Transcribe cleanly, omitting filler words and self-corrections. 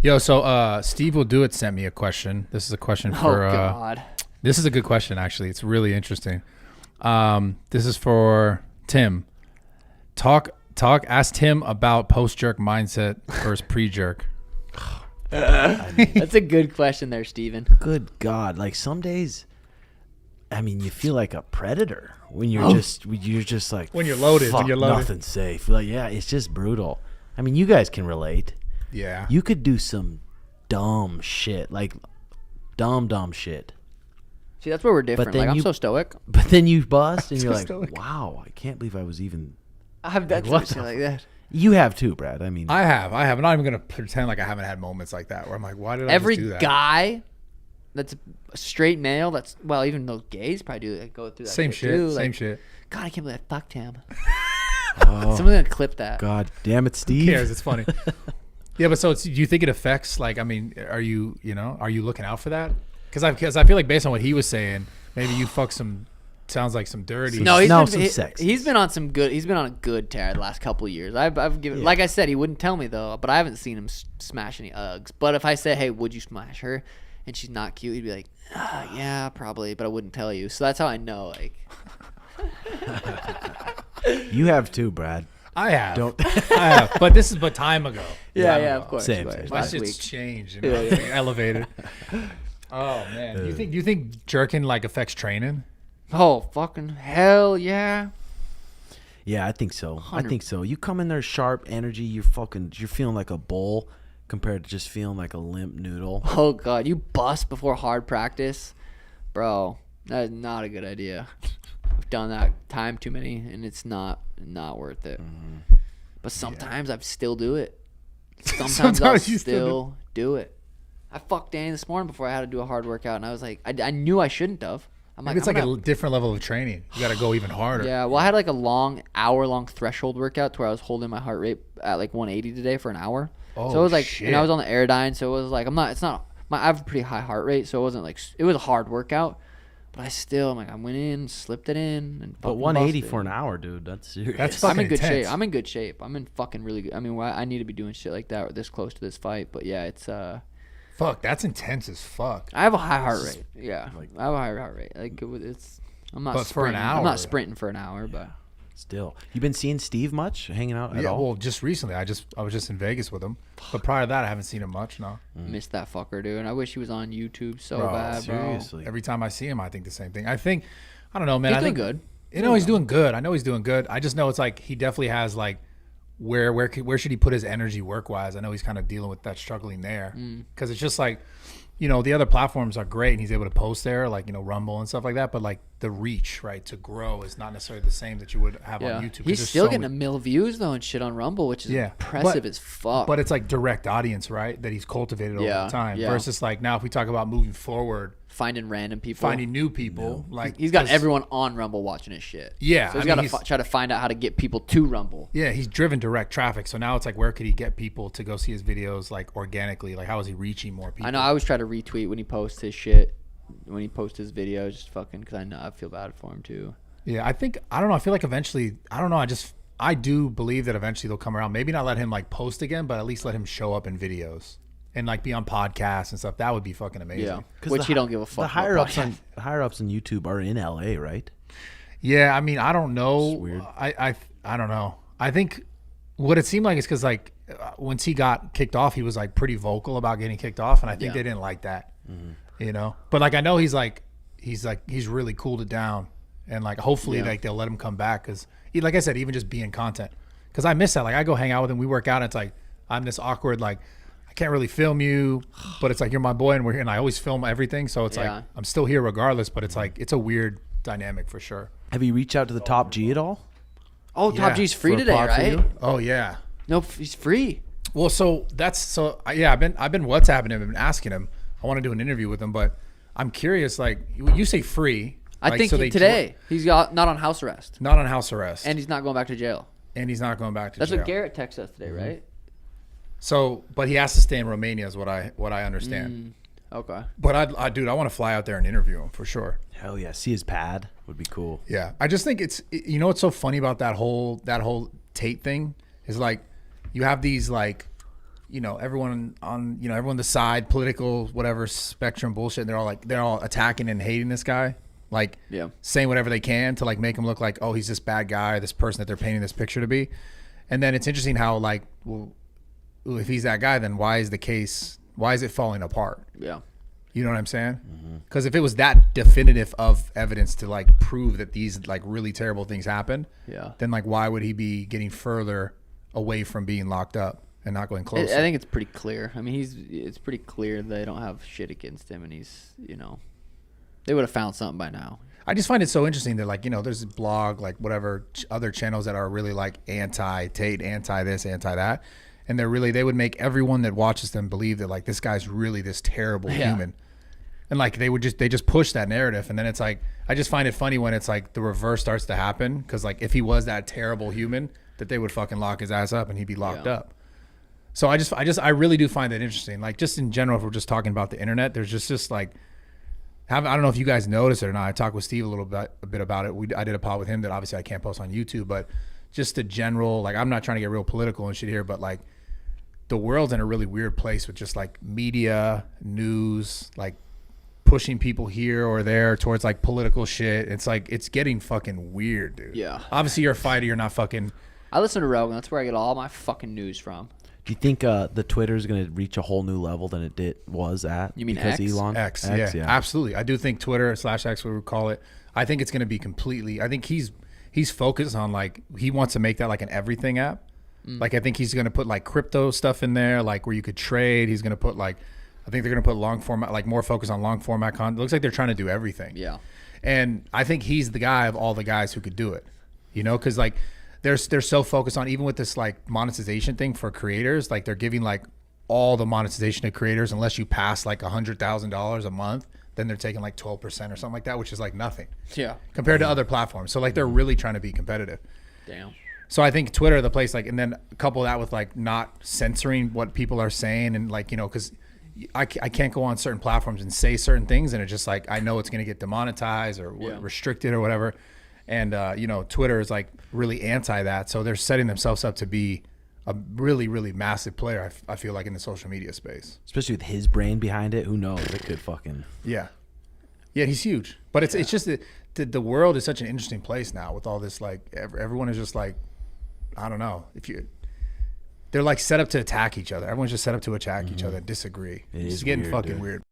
Yo, so Steve Will Do It sent me a question. This is a question for. Oh God. This is a good question, actually. It's really interesting. This is for Tim. Ask Tim about post-jerk mindset versus pre-jerk. That's a good question there, Steven. Good God. Like some days, I mean, you feel like a predator when you're just like. When you're loaded. Fuck, When you're loaded. nothing's safe. Like, yeah, it's just brutal. I mean, you guys can relate. Yeah. You could do some dumb shit. Like dumb shit. See, that's where we're different. then Like, I'm you- so stoic. But then you bust and you're So like, stoic. wow, I can't believe I was even. I've done what shit the like that. You have too, Brad. I mean, I have. I'm not even going to pretend like I haven't had moments like that where I'm like, why did I Every just do that? guy that's a straight male, well, even those gays probably do go through that Same shit too. Same Like, shit. God, I can't believe I fucked him. oh, Someone's gonna clip that. God damn it, Who Steve. cares? It's funny. Yeah, but so do you think it affects, like, I mean, are you looking out for that? Because I feel like based on what he was saying, maybe you fuck some, sounds like some dirty. No, some sex. he's been on some good. He's been on a good tear the last couple of years. I've given, like I said, he wouldn't tell me though, but I haven't seen him smash any Uggs. But if I said, "Hey, would you smash her?" and she's not cute, he'd be like, "Yeah, probably," but I wouldn't tell you. So that's how I know. Like, You have too, Brad. I have. Don't. I have. But time ago. yeah, of course. Same, of course. same. My Last shit's week. changed. You know? It's elevated. Oh man. Do you think jerking like affects training? Oh fucking hell yeah! Yeah, I think so. I think so. You come in there sharp, energy. You're feeling like a bull compared to just feeling like a limp noodle. Oh god, you bust before hard practice, bro. That is not a good idea. I've done that time too many, and it's not worth it. But sometimes I still do it. Sometimes I'll Sometimes you still do it. I fucked Danny this morning before I had to do a hard workout, and I was like, I knew I shouldn't have. I'm Maybe it's I'm like gonna- a different level of training. You got to go even harder. Yeah, well, I had like a hour-long threshold workout to where I was holding my heart rate at like 180 today for an hour. Oh, so it was like, shit. and I was on the Airdyne, so it was like, I have a pretty high heart rate, so it wasn't like, it was a hard workout, but I went in, slipped it in, and But fucking 180 busted. for an hour, dude. That's serious. That's I'm fucking in good intense. shape. I'm in good shape. I'm in fucking really good. I mean, I need to be doing shit like that or this close to this fight, but yeah, it's Fuck, that's intense as fuck. I have a high heart rate. Yeah, I have a high heart rate. Like it's. I'm not But for an sprinting. I'm not hour. sprinting for an hour, but Still, you been seeing Steve much, hanging out at Yeah, all? well, just recently, I was just in Vegas with him, but prior to that, I haven't seen him much. No, missed that fucker, dude. And I wish he was on YouTube so Bro, bad, bro. seriously. every time I see him, I think the same thing. I don't know, man. He's I doing think good. You know, he's doing good. I know he's doing good. I just know it's like he definitely has like where should he put his energy work wise? I know he's kind of dealing with that, struggling there because it's just like, you know, the other platforms are great and he's able to post there, like, you know, Rumble and stuff like that. But like the reach, right, to grow is not necessarily the same that you would have Yeah, on YouTube. 'cause he's there's still so getting many- a mil views though and shit on Rumble, which is Yeah, impressive but- as fuck. But it's like direct audience, right, that he's cultivated over Yeah, time. yeah. Versus like now, if we talk about moving forward, finding random people, finding new people, like he's got 'cause- everyone on Rumble watching his shit. Yeah, so he's I got mean, to he's- try to find out how to get people to Rumble. Yeah, he's driven direct traffic. So now it's like, where could he get people to go see his videos like organically? Like, how is he reaching more people? I know. I always try to retweet when he posts his shit, when he posts his videos, just fucking because I feel bad for him too. Yeah, I don't know. I feel like eventually, I don't know. I do believe that eventually they'll come around. Maybe not let him like post again, but at least let him show up in videos and like be on podcasts and stuff. That would be fucking amazing. Yeah, 'Cause which the he hi- don't give a fuck. The about higher ups on YouTube are in LA, right? Yeah, I mean, I don't know. It's weird. I don't know. I think what it seemed like is because like once he got kicked off, he was like pretty vocal about getting kicked off, and I think Yeah. they didn't like that. You know, but like I know he's really cooled it down, and like hopefully Yeah. like they'll let him come back because like I said, even just being content, because I miss that. Like I go hang out with him, we work out, and it's like I'm this awkward like. I can't really film you, but it's like you're my boy, and we're here, and I always film everything, so it's Yeah. like I'm still here regardless. But it's like it's a weird dynamic for sure. Have you reached out to the Top G at all? Oh, Yeah, Top G's free for a today, pod for right? you? Oh yeah. No, he's free. Well, yeah, I've been WhatsApping him and asking him. I want to do an interview with him, but I'm curious. Like you say, free. I like, think so they today he's not on house arrest, not on house arrest, and he's not going back to jail. and he's not going back to That's jail. what Garrett texted us today, right? So, but he has to stay in Romania, is what I understand. Okay. But I want to fly out there and interview him for sure. Hell yeah. See his pad would be cool. Yeah, I just think you know what's so funny about that whole Tate thing is like you have these like you know, everyone on, you know, everyone the side, political, whatever spectrum bullshit. And they're all attacking and hating this guy. Like saying whatever they can to like make him look like, oh, he's this bad guy, this person that they're painting this picture to be. And then it's interesting how like, well, if he's that guy, then why is it falling apart? Yeah. You know what I'm saying? Because if it was that definitive of evidence to like prove that these like really terrible things happened, then like why would he be getting further away from being locked up and not going closer? I think it's pretty clear. I mean, it's pretty clear they don't have shit against him, and he's, you know, they would have found something by now. I just find it so interesting that like, you know, there's a blog, like whatever other channels that are really like anti-Tate, anti-this, anti-that. And they would make everyone that watches them believe that like this guy's really this terrible human. And like they just push that narrative. And then it's like, I just find it funny when it's like the reverse starts to happen. Cause like if he was that terrible human, that they would fucking lock his ass up and he'd be locked up. So I really do find that interesting. Like just in general, if we're just talking about the internet, there's just like, I don't know if you guys noticed it or not. I talked with Steve a bit about it. I did a pod with him that obviously I can't post on YouTube, but just the general, like I'm not trying to get real political and shit here, but like the world's in a really weird place with just like media, news, like pushing people here or there towards like political shit. It's like, it's getting fucking weird, dude. Yeah. Obviously you're a fighter. You're not fucking. I listen to Rogan. That's where I get all my fucking news from. Do you think the Twitter is going to reach a whole new level than it was at? You mean because X? Elon? X, yeah, absolutely. I do think Twitter / X, what we would call it, I think it's going to be completely, I think he's focused on like, he wants to make that like an everything app. Like I think he's going to put like crypto stuff in there, like where you could trade. He's going to put like, I think they're going to put long format, like more focus on long format content. It looks like they're trying to do everything. Yeah. And I think he's the guy of all the guys who could do it, you know, because like they're so focused on, even with this like monetization thing for creators, like they're giving like all the monetization to creators unless you pass like $100,000 a month, then they're taking like 12% or something like that, which is like nothing. Yeah. Compared to other platforms. So like they're really trying to be competitive. Damn. So I think Twitter, the place, like, and then couple that with like not censoring what people are saying, and like, you know, because I can't go on certain platforms and say certain things, and it's just like I know it's going to get demonetized or restricted or whatever. And you know, Twitter is like really anti that, so they're setting themselves up to be a really, really massive player. I feel like in the social media space, especially with his brain behind it. Who knows? It could fucking yeah, he's huge. But it's just that the world is such an interesting place now with all this. Like everyone is just like, I don't know, they're like set up to attack each other. Everyone's just set up to attack each other, disagree. It's getting fucking weird.